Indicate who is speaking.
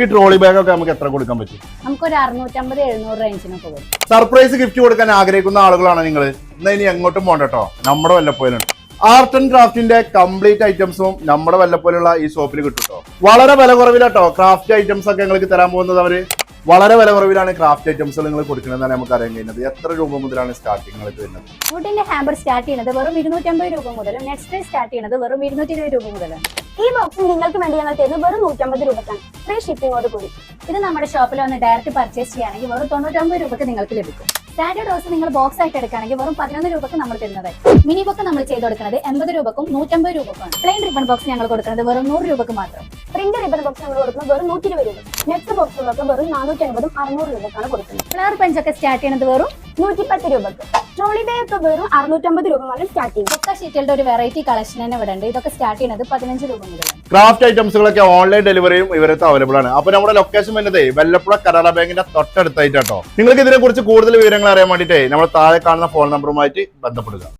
Speaker 1: ഈ trolley bag ഒക്കെ നമുക്ക് എത്ര കൊടുക്കാൻ പറ്റും?
Speaker 2: നമുക്കൊരു 650-700 റേഞ്ചിനൊക്കെ വരും.
Speaker 1: സർപ്രൈസ് ഗിഫ്റ്റ് കൊടുക്കാൻ ആഗ്രഹിക്കുന്ന ആളുകളാണ് നിങ്ങൾ, എന്നാ ഇനി എങ്ങോട്ടും പോകണ്ട കേട്ടോ, നമ്മുടെ വല്ലപ്പോലുണ്ട്. ആർട്ട് ആൻഡ് ക്രാഫ്റ്റിന്റെ കംപ്ലീറ്റ് ഐറ്റംസും നമ്മുടെ വല്ലപ്പോലുള്ള ഈ ഷോപ്പിൽ കിട്ടും കേട്ടോ. വളരെ വില കുറവിലാട്ടോ ക്രാഫ്റ്റ് ഐറ്റംസ് ഒക്കെ നിങ്ങൾക്ക് തരാൻ പോകുന്നത്. അവര് വളരെ വില കുറവിലാണ് ക്രാഫ്റ്റ് ഐറ്റംസ് നിങ്ങൾ കൊടുക്കണമെന്നാണ് നമുക്ക് അറിയാൻ കഴിയുന്നത്. എത്ര രൂപ മുതലാണ് സ്റ്റാർട്ടിങ് വരുന്നത്?
Speaker 2: വുഡിന്റെ ഹാമ്പർ സ്റ്റാർട്ട് ചെയ്യുന്നത് വെറും 250 രൂപ മുതൽ, നെക്സ്റ്റ് സ്റ്റാർട്ട് ചെയ്യുന്നത് വെറും 220 രൂപ മുതലാണ്.
Speaker 3: ഈ ബോക്സ് നിങ്ങൾക്ക് വേണ്ടി ഞങ്ങൾ തരുന്നത് വെറും 150 രൂപക്കാണ്, ഫ്രീ ഷിപ്പിങ്ങോട് കൂടി.
Speaker 2: ഇത് നമ്മുടെ ഷോപ്പിൽ വന്ന് ഡയറക്റ്റ് പർച്ചേസ് ചെയ്യുകയാണെങ്കിൽ വെറും 99 രൂപക്ക് നിങ്ങൾക്ക് ലഭിക്കും. സ്റ്റാൻഡേർഡ് റോസ് നിങ്ങൾ ബോക്സ് ആയിട്ട് എടുക്കുകയാണെങ്കിൽ വെറും 11 രൂപക്ക് നമ്മൾ തരുന്നത്. മിനി ബുക്ക് നമ്മൾ ചെയ്ത് കൊടുക്കുന്നത് 80 രൂപക്കും 150 രൂപക്കാണ്. പ്ലെയിൻ റിബൺ ബോക്സ് ഞങ്ങൾ കൊടുക്കുന്നത് വെറും 100 രൂപക്ക് മാത്രം.
Speaker 3: പ്രിന്റ് റിബൺ ബോക്സ് നമ്മൾ കൊടുക്കുന്നത് വെറും 120 രൂപ. നെക്സ്റ്റ് ബോക്സുകളൊക്കെ വെറും 450-600 രൂപക്കാണ് കൊടുക്കുന്നത്.
Speaker 2: ഫ്ലവർ പെഞ്ചൊക്കെ സ്റ്റാർട്ട് ചെയ്യുന്നത് വെറും
Speaker 3: 110 രൂപക്ക്. ട്രോളി ബാഗ് ഒക്കെ വെറും 650 രൂപ മുതൽ സ്റ്റാർട്ട് ചെയ്യും.
Speaker 2: ബുക്ക ഷീറ്റുകളുടെ ഒരു വെറൈറ്റി കളക്ഷൻ തന്നെ ഇവിടെ ഉണ്ട്. ഇതൊക്കെ സ്റ്റാർട്ട് ചെയ്യുന്നത് 15 രൂപ മുതലാണ്.
Speaker 1: ക്രാഫ്റ്റ് ഐറ്റംസുകളൊക്കെ ഓൺലൈൻ ഡെലിവറിയും ഇവരത്ത് അവൈലബിൾ ആണ്. അപ്പൊ നമ്മുടെ ലൊക്കേഷൻ വരുന്നത് വെല്ലപ്പുഴ കനറ ബാങ്കിന്റെ തൊട്ടടുത്തായിട്ടോ. നിങ്ങൾക്ക് ഇതിനെ കുറിച്ച് കൂടുതൽ വിവരങ്ങൾ അറിയാൻ വേണ്ടിയിട്ട് നമ്മൾ താഴെ കാണുന്ന ഫോൺ നമ്പറുമായിട്ട് ബന്ധപ്പെടുക.